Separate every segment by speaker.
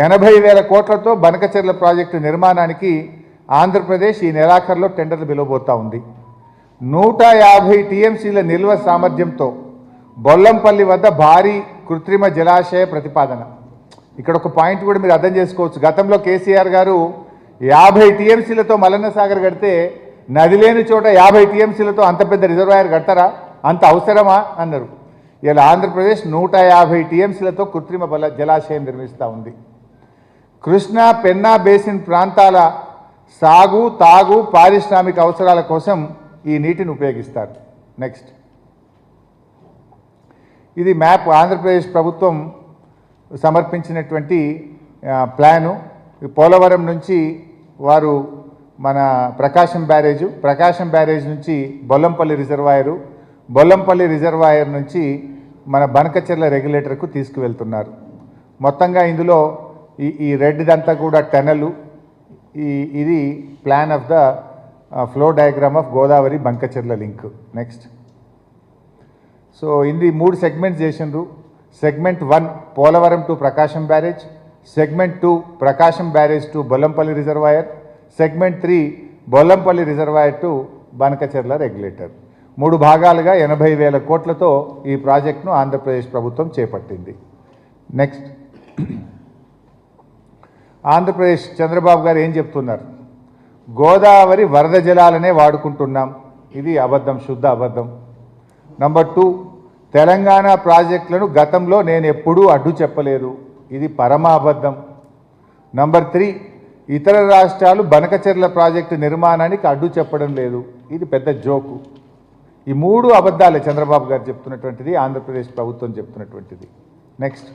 Speaker 1: 80,000 కోట్లతో బనకచెర్ల ప్రాజెక్టు నిర్మాణానికి ఆంధ్రప్రదేశ్ ఈ నెలాఖరులో టెండర్లు పిలువబోతా ఉంది. 150 టీఎంసీల నిల్వ సామర్థ్యంతో బొల్లంపల్లి వద్ద భారీ కృత్రిమ జలాశయ ప్రతిపాదన. ఇక్కడ ఒక పాయింట్ కూడా మీరు అర్థం చేసుకోవచ్చు. గతంలో కేసీఆర్ గారు 50 టీఎంసీలతో మల్లన్న సాగర్ కడితే నది లేని చోట 50 టీఎంసీలతో అంత పెద్ద రిజర్వాయర్ కడతారా, అంత అవసరమా అన్నారు. ఇలా ఆంధ్రప్రదేశ్ 150 టీఎంసీలతో కృత్రిమ జలాశయం నిర్మిస్తూ ఉంది. కృష్ణా పెన్నా బేసిన్ ప్రాంతాల సాగు తాగు పారిశ్రామిక అవసరాల కోసం ఈ నీటిని ఉపయోగిస్తారు. నెక్స్ట్, ఇది మ్యాప్ ఆంధ్రప్రదేశ్ ప్రభుత్వం సమర్పించినటువంటి ప్లాను. పోలవరం నుంచి వారు మన ప్రకాశం బ్యారేజ్ నుంచి బొల్లంపల్లి రిజర్వాయర్ నుంచి మన బనకచెర్ల రెగ్యులేటర్కు తీసుకువెళ్తున్నారు. మొత్తంగా ఇందులో ఈ రెడ్దంతా కూడా టనలు. ఇది plan of the flow diagram of Godavari Banakacherla link. Next, so ఇది 3 సెగ్మెంట్స్ చేసిండ్రు. Segment 1 Polavaram to Prakasam barrage, segment 2 Prakasam barrage to Bollampalli reservoir, segment 3 Bollampalli reservoir to Banakacherla regulator. 3 భాగాలుగా 80,000 కోట్లతో ఈ ప్రాజెక్టును ఆంధ్రప్రదేశ్ ప్రభుత్వం చేపట్టింది. నెక్స్ట్, ఆంధ్రప్రదేశ్ చంద్రబాబు గారు ఏం చెప్తున్నారు? గోదావరి వరద జలాలనే వాడుకుంటున్నాం. ఇది అబద్ధం, శుద్ధ అబద్ధం. నంబర్ 2, తెలంగాణ ప్రాజెక్టులను గతంలో నేను ఎప్పుడూ అడ్డు చెప్పలేదు. ఇది పరమాబద్ధం. నంబర్ 3, ఇతర రాష్ట్రాలు బనకచెర్ల ప్రాజెక్టు నిర్మాణానికి అడ్డు చెప్పడం లేదు. ఇది పెద్ద జోకు. ఈ 3 అబద్ధాలే చంద్రబాబు గారు చెప్తున్నటువంటిది, ఆంధ్రప్రదేశ్ ప్రభుత్వం చెప్తున్నటువంటిది. నెక్స్ట్,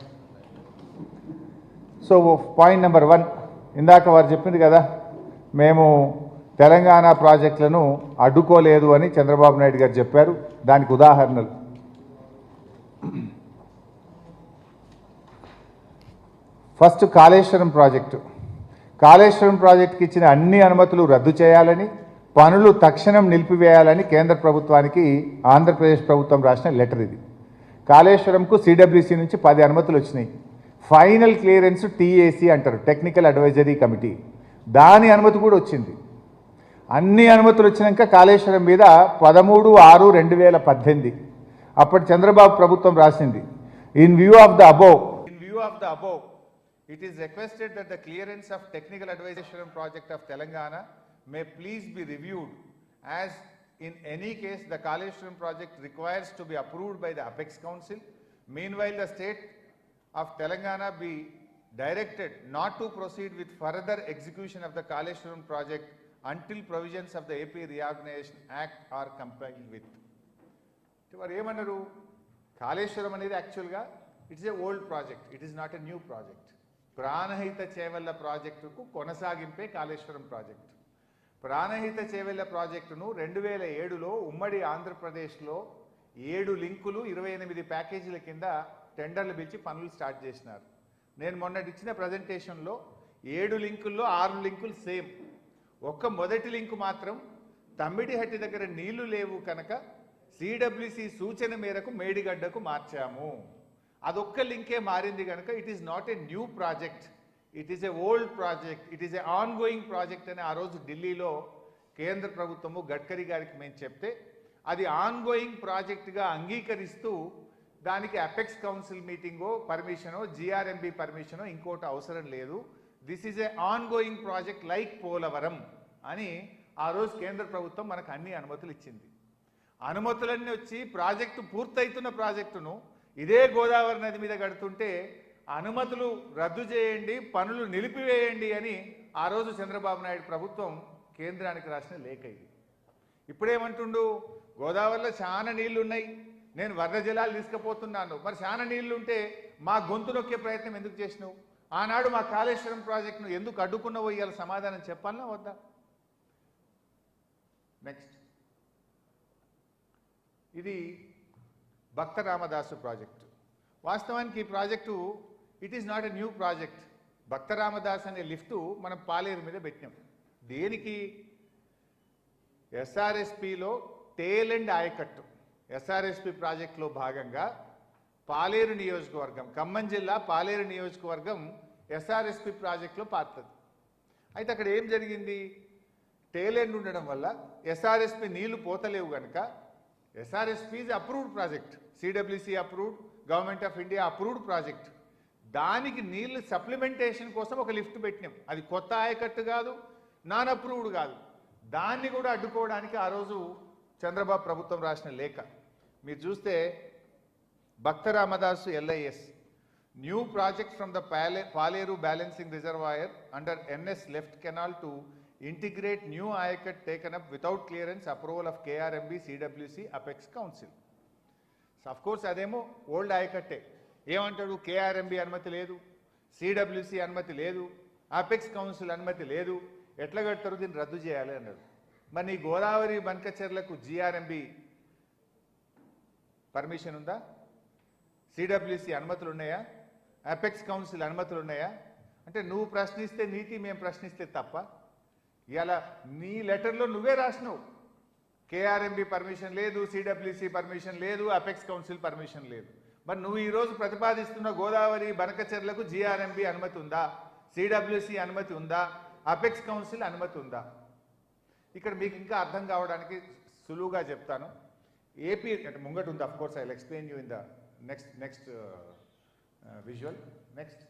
Speaker 1: సో పాయింట్ నెంబర్ 1, ఇందాక వారు చెప్పింది కదా, మేము తెలంగాణ ప్రాజెక్టులను అడ్డుకోలేదు అని చంద్రబాబు నాయుడు గారు చెప్పారు. దానికి ఉదాహరణలు ఫస్ట్ కాళేశ్వరం ప్రాజెక్టుకి ఇచ్చిన అన్ని అనుమతులు రద్దు చేయాలని, పనులు తక్షణం నిలిపివేయాలని కేంద్ర ప్రభుత్వానికి ఆంధ్రప్రదేశ్ ప్రభుత్వం రాసిన లెటర్ ఇది. కాళేశ్వరంకు సిడబ్ల్యూసి నుంచి 10 అనుమతులు వచ్చినాయి. ఫైనల్ క్లియరెన్స్ టీఏసీ అంటారు, టెక్నికల్ అడ్వైజరీ కమిటీ. దాని అనుమతి కూడా వచ్చింది. అన్ని అనుమతులు వచ్చినాక కాళేశ్వరం మీద 13/6/2018 అప్పటి చంద్రబాబు ప్రభుత్వం రాసింది, in view of the above it is requested that the clearance of technical advisory project of Telangana may please be reviewed, as in any case the Kaleshwaram project requires to be approved by the Apex Council. Meanwhile, the state of Telangana be directed not to proceed with further execution of the Kaleshwaram project until provisions of the AP Reorganization Act are complied with. వారు ఏమన్నారు? కాళేశ్వరం అనేది యాక్చువల్గా it's a old project, it is not a new project. Pranahita Chevella ప్రాజెక్టుకు కొనసాగింపే Kaleshwaram project. Pranahita Chevella ప్రాజెక్టును 2007లో ఉమ్మడి ఆంధ్రప్రదేశ్లో 7 లింకులు 28 ప్యాకేజీల కింద టెండర్లు పిలిచి పనులు స్టార్ట్ చేసినారు. నేను మొన్నటి ఇచ్చిన ప్రజెంటేషన్లో 7 లింకుల్లో 6 లింకులు సేమ్. ఒక్క మొదటి లింకు మాత్రం తమ్మిడిహట్టి దగ్గర నీళ్లు లేవు కనుక సిడబ్ల్యూసి సూచన మేరకు మేడిగడ్డకు మార్చాము. అదొక్క లింకే మారింది కనుక it is not a new project, it is a old project, it is A on going project అని ఆ రోజు ఢిల్లీలో కేంద్ర ప్రభుత్వము గడ్కరీ గారికి మేము చెప్తే అది ఆన్ గోయింగ్ ప్రాజెక్టుగా అంగీకరిస్తూ దానికి అపెక్స్ కౌన్సిల్ మీటింగో పర్మిషనో జిఆర్ఎంబి పర్మిషనో ఇంకోటి అవసరం లేదు, this is A on going project like Polavaram అని ఆ రోజు కేంద్ర ప్రభుత్వం మనకు అన్ని అనుమతులు ఇచ్చింది. అనుమతులన్నీ వచ్చి ప్రాజెక్టు పూర్తయితున్న ప్రాజెక్టును ఇదే గోదావరి నది మీద కడుతుంటే అనుమతులు రద్దు చేయండి, పనులు నిలిపివేయండి అని ఆ రోజు చంద్రబాబు నాయుడు ప్రభుత్వం కేంద్రానికి రాసిన లేఖ ఇది. ఇప్పుడేమంటుండు? గోదావరిలో చాలా నీళ్లు ఉన్నాయి, నేను వరద జలాలు తీసుకుపోతున్నాను. మరి చాలా నీళ్లు ఉంటే మా గొంతు నొక్కే ప్రయత్నం ఎందుకు చేసినావు? ఆనాడు మా కాళేశ్వరం ప్రాజెక్టును ఎందుకు అడ్డుకున్నావో ఇవాళ సమాధానం చెప్పాలనా వద్దా? నెక్స్ట్, ఇది భక్త రామదాసు ప్రాజెక్టు. వాస్తవానికి ఈ project it is not a new project. Bhakta Ramadas అనే లిఫ్టు మనం పాలేరు మీద పెట్టినాం. దేనికి? ఎస్ఆర్ఎస్పిలో టేల్ అండ్ ఆయకట్టు ఎస్ఆర్ఎస్పి ప్రాజెక్టులో భాగంగా పాలేరు నియోజకవర్గం, ఖమ్మం జిల్లా పాలేరు నియోజకవర్గం ఎస్ఆర్ఎస్పి ప్రాజెక్టులో పారుతుంది. అయితే అక్కడ ఏం జరిగింది, టేలెండ్ ఉండడం వల్ల ఎస్ఆర్ఎస్పి నీళ్లు పోతలేవు కనుక SRSP is approved project, CWC approved, government of India approved project. దానికి నీళ్లు సప్లిమెంటేషన్ కోసం ఒక లిఫ్ట్ పెట్టినాం. అది కొత్త ఆయకట్టు కాదు, నాన్ అప్రూవ్డ్ కాదు. దాన్ని కూడా అడ్డుకోవడానికి ఆ రోజు చంద్రబాబు ప్రభుత్వం రాసిన లేఖ మీరు చూస్తే, Bhakta Ramadasu LIS new project from the Paleru balancing reservoir under NS left canal to integrate new ayakat taken up without clearance approval of KRMB, CWC, Apex Council. So of course ademo old ayakatte ఏమంటాడు, KRMB అనుమతి లేదు, CWC అనుమతి లేదు, Apex Council అనుమతి లేదు, ఎట్లా కడతారు, దీన్ని రద్దు చేయాలి అన్నాడు. మరి ఈ గోదావరి బనకచెర్లకు GRMB పర్మిషన్ ఉందా, CWC అనుమతులు ఉన్నాయా, Apex Council అనుమతులు ఉన్నాయా? అంటే నువ్వు ప్రశ్నిస్తే నీతి, మేము ప్రశ్నిస్తే తప్ప. ఇలా నీ లెటర్లో నువ్వే రాసినావు, KRMB పర్మిషన్ లేదు, CWC పర్మిషన్ లేదు, అపెక్స్ కౌన్సిల్ పర్మిషన్ లేదు. మరి నువ్వు ఈరోజు ప్రతిపాదిస్తున్న గోదావరి బనకచెర్లకు GRMB అనుమతి ఉందా, CWC అనుమతి ఉందా, అపెక్స్ కౌన్సిల్ అనుమతి ఉందా? ఇక్కడ మీకు ఇంకా అర్థం కావడానికి సులువుగా చెప్తాను. ఏపీ అంటే ముంగట ఉంది, of course I will explain you in the next visual. Next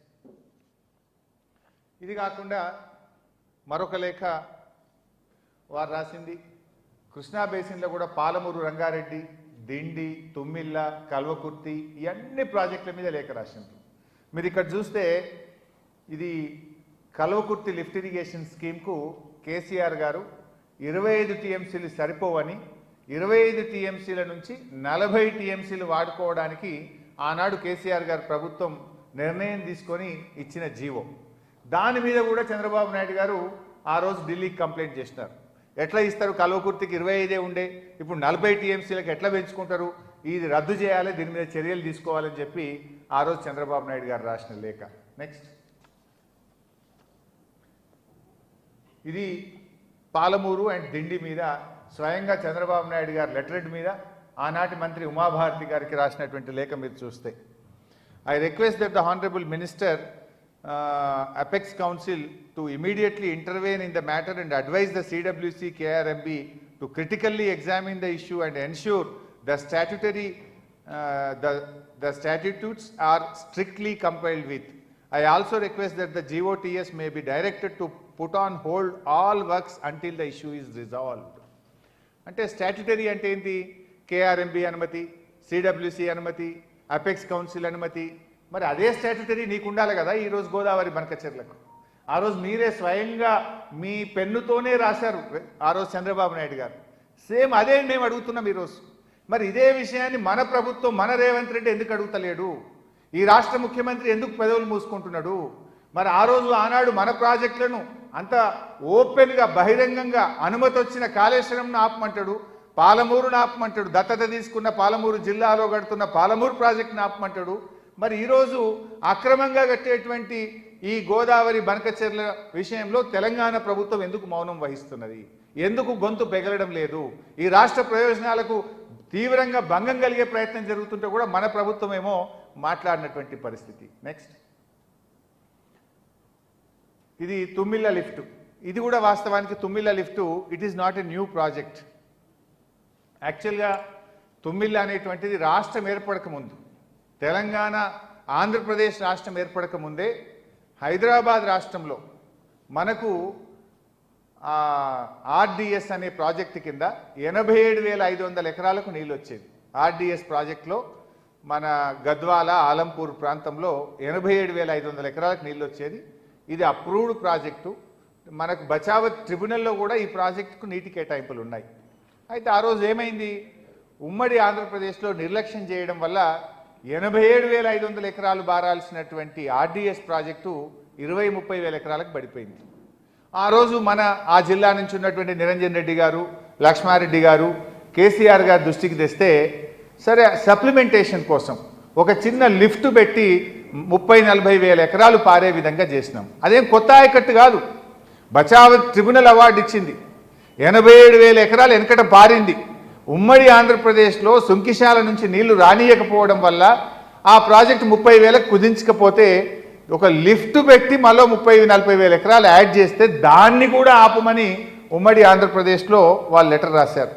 Speaker 1: ఇది కాకుండా మరొక లేఖ వారు రాసింది, కృష్ణా బేసిన్లో కూడా పాలమూరు రంగారెడ్డి, దిండి, తుమ్మిళ్ళ, కల్వకుర్తి ఇవన్నీ ప్రాజెక్టుల మీద లేఖ రాసింది. మీరు ఇక్కడ చూస్తే ఇది కల్వకుర్తి లిఫ్ట్ ఇరిగేషన్ స్కీమ్కు కేసీఆర్ గారు 25 TMCలు సరిపోవని 25 TMCల నుంచి 40 TMCలు వాడుకోవడానికి ఆనాడు కేసీఆర్ గారు ప్రభుత్వం నిర్ణయం తీసుకొని ఇచ్చిన జీవో. దాని మీద కూడా చంద్రబాబు నాయుడు గారు ఆ రోజు ఢిల్లీకి కంప్లైంట్ చేసినారు. ఎట్లా ఇస్తారు, కల్వకుర్తికి 25 ఉండే, ఇప్పుడు 40 TMCలకు ఎట్లా పెంచుకుంటారు, ఇది రద్దు చేయాలి, దీని మీద చర్యలు తీసుకోవాలని చెప్పి ఆ రోజు చంద్రబాబు నాయుడు గారు రాసిన లేఖ. నెక్స్ట్ ఇది పాలమూరు అండ్ దిండి మీద స్వయంగా చంద్రబాబు నాయుడు గారు లెటరెడ్ మీద ఆనాటి మంత్రి ఉమాభారతి గారికి రాసినటువంటి లేఖ మీరు చూస్తే, I request that the honourable minister Apex Council to immediately intervene in the matter and advise the CWC KRMB to critically examine the issue and ensure the the statutes are strictly complied with. I also request that the GOTS may be directed to put on hold all works until the issue is resolved. అంటే statutory అంటే ఏంటి, KRMB అనుమతి, CWC అనుమతి, Apex Council అనుమతి. మరి అదే statutory నీకు ఉండాలి కదా ఈరోజు గోదావరి బనకచెర్లకు. ఆ రోజు మీరే స్వయంగా మీ పెన్నుతోనే రాశారు ఆ రోజు చంద్రబాబు నాయుడు గారు. సేమ్ అదే మేము అడుగుతున్నాం ఈరోజు. మరి ఇదే విషయాన్ని మన ప్రభుత్వం, మన రేవంత్ రెడ్డి ఎందుకు అడుగుతలేడు? ఈ రాష్ట్ర ముఖ్యమంత్రి ఎందుకు పెదవులు మూసుకుంటున్నాడు? మరి ఆ రోజు ఆనాడు మన ప్రాజెక్టులను అంత ఓపెన్గా బహిరంగంగా అనుమతి వచ్చిన కాళేశ్వరంను ఆపమంటాడు, పాలమూరును ఆపమంటాడు, దత్తత తీసుకున్న పాలమూరు జిల్లాలో కడుతున్న పాలమూరు ప్రాజెక్టును ఆపమంటాడు. మరి ఈరోజు అక్రమంగా కట్టేటువంటి ఈ గోదావరి బనకచెర్ల విషయంలో తెలంగాణ ప్రభుత్వం ఎందుకు మౌనం వహిస్తున్నది? ఎందుకు గొంతు పెగలడం లేదు? ఈ రాష్ట్ర ప్రయోజనాలకు తీవ్రంగా భంగం కలిగే ప్రయత్నం జరుగుతుంటే కూడా మన ప్రభుత్వం ఏమో మాట్లాడినటువంటి పరిస్థితి. నెక్స్ట్ ఇది తుమ్మిళ్ళ లిఫ్ట్. ఇది కూడా వాస్తవానికి Tummilla lift it is not a new project. యాక్చువల్గా తుమ్మిళ్ళ అనేటువంటిది రాష్ట్రం ఏర్పడక ముందు, తెలంగాణ ఆంధ్రప్రదేశ్ రాష్ట్రం ఏర్పడక ముందే హైదరాబాద్ రాష్ట్రంలో మనకు RDS అనే ప్రాజెక్టు కింద 87,500 ఎకరాలకు నీళ్ళు వచ్చేది. RDS ప్రాజెక్టులో మన గద్వాల, ఆలంపూర్ ప్రాంతంలో 87,500 ఎకరాలకు నీళ్ళు వచ్చేది. ఇది అప్రూవ్డ్ ప్రాజెక్టు. మనకు బచావత్ ట్రిబ్యునల్లో కూడా ఈ ప్రాజెక్టుకు నీటి కేటాయింపులు ఉన్నాయి. అయితే ఆ రోజు ఏమైంది, ఉమ్మడి ఆంధ్రప్రదేశ్లో నిర్లక్ష్యం చేయడం వల్ల 87,500 ఎకరాలు బారాల్సినటువంటి RDS ప్రాజెక్టు 20-30 ఎకరాలకు పడిపోయింది. ఆ రోజు ఆ జిల్లా నుంచి ఉన్నటువంటి నిరంజన్ రెడ్డి గారు, లక్ష్మారెడ్డి గారు కేసీఆర్ గారి దృష్టికి తెస్తే, సరే సప్లిమెంటేషన్ కోసం ఒక చిన్న లిఫ్ట్ పెట్టి 30-40 ఎకరాలు పారే విధంగా చేసినాం. అదేం కొత్త ఆయకట్టు కాదు, బచావత్ ట్రిబ్యునల్ అవార్డు ఇచ్చింది. 87,000 ఎకరాలు వెనకట పారింది. ఉమ్మడి ఆంధ్రప్రదేశ్లో సుంకిశాల నుంచి నీళ్లు రానియకపోవడం వల్ల ఆ ప్రాజెక్టు 30,000కు కుదించకపోతే ఒక లిఫ్ట్ పెట్టి మళ్ళీ 30-40 వేల ఎకరాలు యాడ్ చేస్తే దాన్ని కూడా ఆపమని ఉమ్మడి ఆంధ్రప్రదేశ్లో వాళ్ళు లెటర్ రాశారు.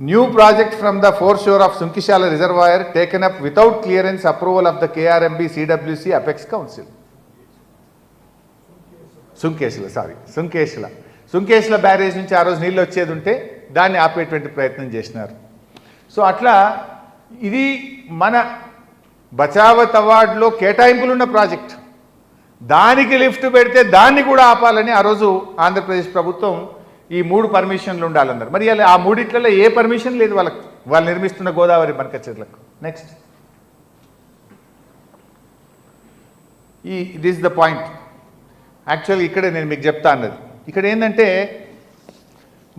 Speaker 1: New project from the foreshore of Sunkishala reservoir taken up without clearance approval of the KRMB CWC apex council. Sunkeshula barrage నుంచి ఆ రోజు నీళ్ళు వచ్చేది ఉంటే దాన్ని ఆపేటువంటి ప్రయత్నం చేసినారు. సో అట్లా ఇది మన బచావత్ అవార్డులో కేటాయింపులు ఉన్న ప్రాజెక్ట్, దానికి లిఫ్ట్ పెడితే దాన్ని కూడా ఆపాలని ఆ రోజు ఆంధ్రప్రదేశ్ ప్రభుత్వం ఈ 3 పర్మిషన్లు ఉండాలన్నారు. మరి ఆ మూడిట్లలో ఏ పర్మిషన్ లేదు వాళ్ళకు, వాళ్ళు నిర్మిస్తున్న గోదావరి బనకచెర్లకు. Next, it is the point. యాక్చువల్గా ఇక్కడే నేను మీకు చెప్తా అన్నది, ఇక్కడ ఏంటంటే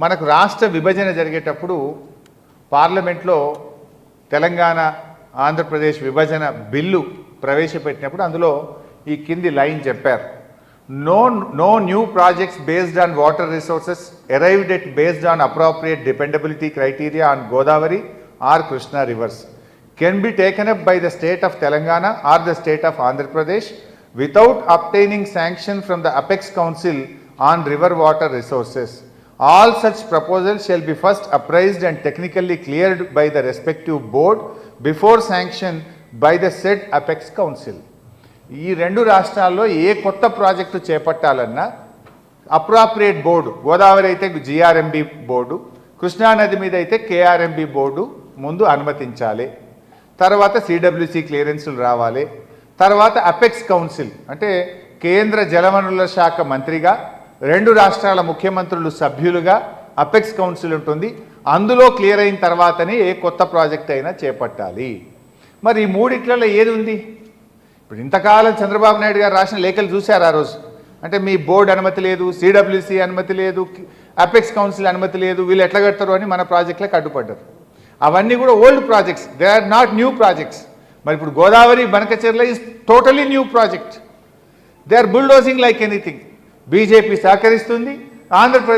Speaker 1: మనకు రాష్ట్ర విభజన జరిగేటప్పుడు పార్లమెంట్లో తెలంగాణ ఆంధ్రప్రదేశ్ విభజన బిల్లు ప్రవేశపెట్టినప్పుడు అందులో ఈ కింది లైన్ చెప్పారు. No new projects based on water resources arrived at based on appropriate dependability criteria on Godavari or Krishna rivers can be taken up by the state of Telangana or the state of Andhra Pradesh without obtaining sanction from the Apex Council on river water resources. All such proposals shall be first appraised and technically cleared by the respective board before sanction by the said Apex Council. ఈ 2 రాష్ట్రాల్లో ఏ కొత్త project చేపట్టాలన్నా appropriate board, Godavari అయితే GRMB board, కృష్ణానది మీద అయితే KRMB board ముందు అనుమతించాలి. తర్వాత CWC క్లియరెన్సులు రావాలి. తర్వాత అపెక్స్ కౌన్సిల్ అంటే కేంద్ర జలవనరుల శాఖ మంత్రిగా 2 రాష్ట్రాల ముఖ్యమంత్రులు సభ్యులుగా అపెక్స్ కౌన్సిల్ ఉంటుంది. అందులో క్లియర్ అయిన తర్వాతనే ఏ కొత్త ప్రాజెక్ట్ అయినా చేపట్టాలి. మరి ఈ మూడిట్లలో ఏది ఉంది? ఇప్పుడు ఇంతకాలం చంద్రబాబు నాయుడు గారు రాసిన లేఖలు చూశారు ఆ రోజు. అంటే మీ బోర్డు అనుమతి లేదు, CWC అనుమతి లేదు, అపెక్స్ కౌన్సిల్ అనుమతి లేదు, వీళ్ళు ఎట్లా కడతారు అని మన ప్రాజెక్టులకు అడ్డుపడ్డారు. అవన్నీ కూడా old projects, they are not new projects. మరి ఇప్పుడు Godavari Banakacherla is totally new project. They are bulldozing like anything. BJP సహకరిస్తుంది, ఆంధ్రప్రదేశ్